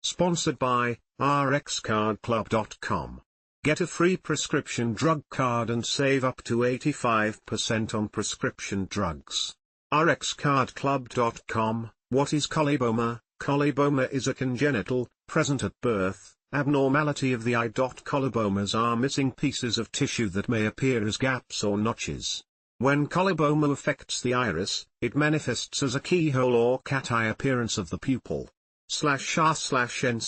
Sponsored by rxcardclub.com. Get a free prescription drug card and save up to 85% on prescription drugs. rxcardclub.com. What is coloboma? Coloboma is a congenital, present at birth, abnormality of the eye. Colobomas are missing pieces of tissue that may appear as gaps or notches. When coloboma affects the iris, it manifests as a keyhole or cateye appearance of the pupil. /r/n/r/n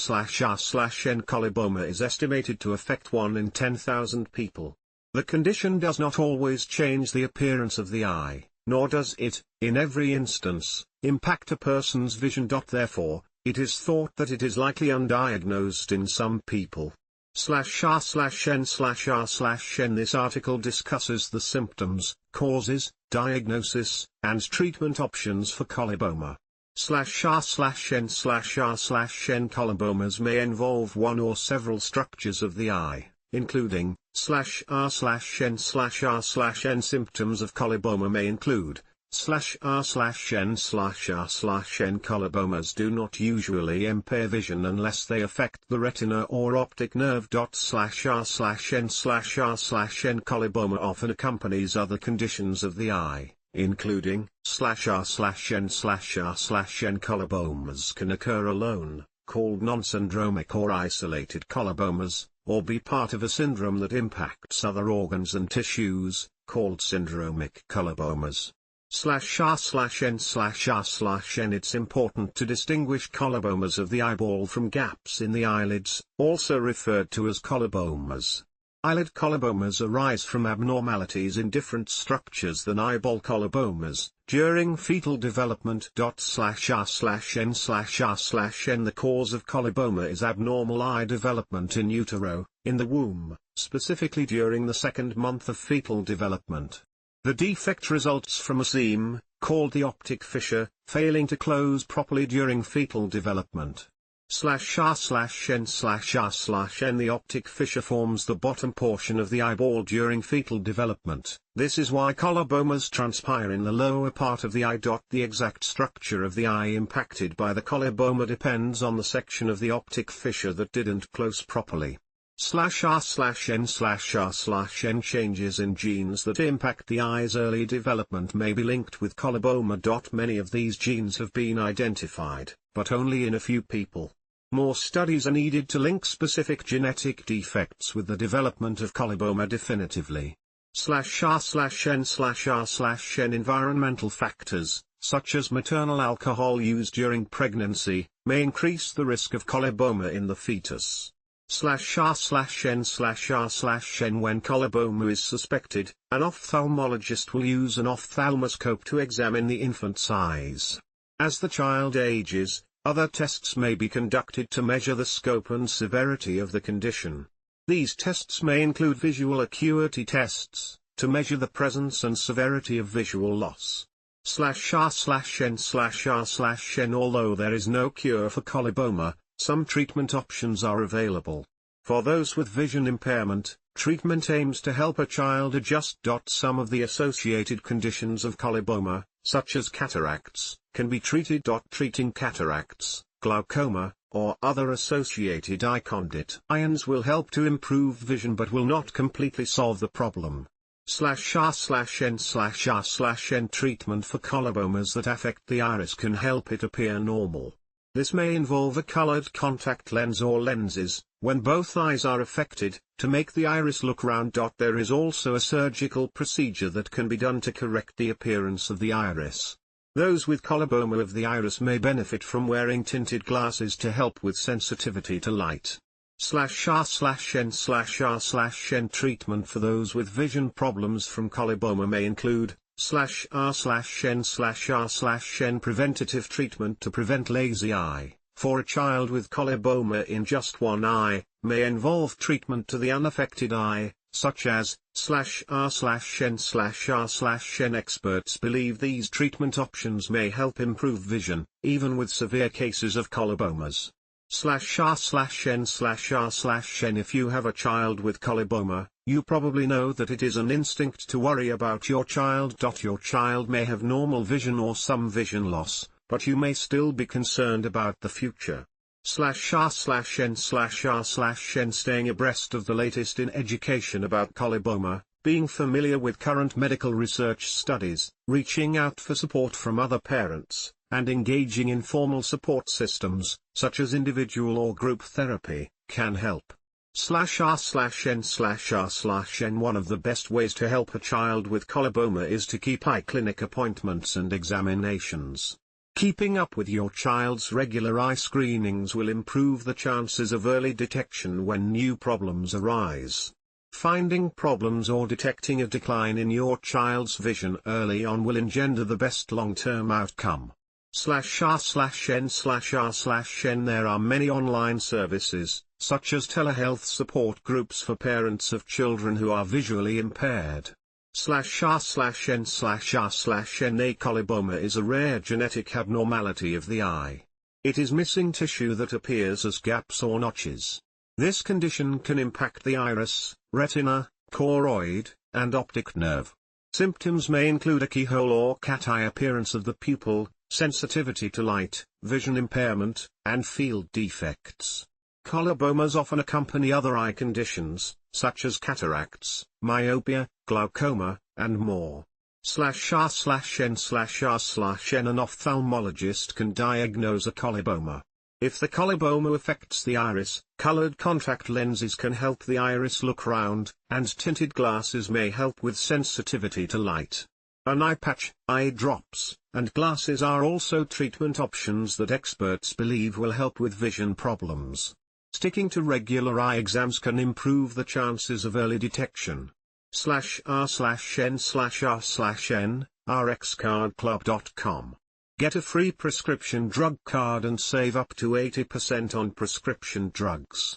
coloboma is estimated to affect 1 in 10,000 people. The condition does not always change the appearance of the eye, nor does it, in every instance, impact a person's vision. Therefore, it is thought that it is likely undiagnosed in some people. /r/n/r/n This article discusses the symptoms, causes, diagnosis, and treatment options for coloboma. /r/n/r/n Colobomas may involve one or several structures of the eye, including /r/n/r/n Symptoms of coloboma may include /r/n/r/n Colobomas do not usually impair vision unless they affect the retina or optic nerve. /r/n/r/n Coloboma often accompanies other conditions of the eye, including /r/n/r/n Colobomas can occur alone, called nonsyndromic or isolated colobomas, or be part of a syndrome that impacts other organs and tissues, called syndromic colobomas. /r/n/r/n It's important to distinguish colobomas of the eyeball from gaps in the eyelids, also referred to as colobomas. Eyelid colobomas arise from abnormalities in different structures than eyeball colobomas, during fetal development. /r/n/r/n The cause of coloboma is abnormal eye development in utero, in the womb, specifically during the second month of fetal development. The defect results from a seam, called the optic fissure, failing to close properly during fetal development. /r/n/r/n The optic fissure forms the bottom portion of the eyeball during fetal development. This is why colobomas transpire in the lower part of the eye. The exact structure of the eye impacted by the coloboma depends on the section of the optic fissure that didn't close properly. /r/n/r/n Changes in genes that impact the eye's early development may be linked with coloboma. Many of these genes have been identified, but only in a few people. More studies are needed to link specific genetic defects with the development of coloboma definitively. /r/n/r/n Environmental factors, such as maternal alcohol use during pregnancy, may increase the risk of coloboma in the fetus. /r/n/r/n When coloboma is suspected, an ophthalmologist will use an ophthalmoscope to examine the infant's eyes. As the child ages, other tests may be conducted to measure the scope and severity of the condition. These tests may include visual acuity tests, to measure the presence and severity of visual loss. /r/n/r/n Although there is no cure for coloboma, some treatment options are available. For those with vision impairment, treatment aims to help a child adjust. Some of the associated conditions of coloboma, such as cataracts, can be treated. Treating cataracts, glaucoma, or other associated eye conditions will help to improve vision but will not completely solve the problem. /r/n/r/n Treatment for colobomas that affect the iris can help it appear normal. This may involve a colored contact lens or lenses, when both eyes are affected, to make the iris look round. There is also a surgical procedure that can be done to correct the appearance of the iris. Those with coloboma of the iris may benefit from wearing tinted glasses to help with sensitivity to light. /r/n/r/n Treatment for those with vision problems from coloboma may include /r/n/r/n Preventative treatment to prevent lazy eye, for a child with coloboma in just one eye, may involve treatment to the unaffected eye, such as /r/n/r/n Experts believe these treatment options may help improve vision, even with severe cases of colobomas. /r/n/r/n If you have a child with coloboma, you probably know that it is an instinct to worry about your child. Your child may have normal vision or some vision loss, but you may still be concerned about the future. /r/n/r/n staying abreast of the latest in education about coloboma, being familiar with current medical research studies, reaching out for support from other parents, and engaging in formal support systems, such as individual or group therapy, can help. /r/n/r/n One of the best ways to help a child with coloboma is to keep eye clinic appointments and examinations. Keeping up with your child's regular eye screenings will improve the chances of early detection when new problems arise. Finding problems or detecting a decline in your child's vision early on will engender the best long-term outcome. /r/n/r/n There are many online services, such as telehealth support groups for parents of children who are visually impaired. /r/n/r/n Eyecoloboma is a rare genetic abnormality of the eye. It is missing tissue that appears as gaps or notches. This condition can impact the iris, retina, choroid, and optic nerve. Symptoms may include a keyhole or cateye appearance of the pupil, sensitivity to light, vision impairment, and field defects. Colobomas often accompany other eye conditions, such as cataracts, myopia, glaucoma, and more. /r/n/r/n An ophthalmologist can diagnose a coloboma. If the coloboma affects the iris, colored contact lenses can help the iris look round, and tinted glasses may help with sensitivity to light. An eye patch, eye drops, and glasses are also treatment options that experts believe will help with vision problems. Sticking to regular eye exams can improve the chances of early detection. /r/n/r/n, rxcardclub.com. Get a free prescription drug card and save up to 80% on prescription drugs.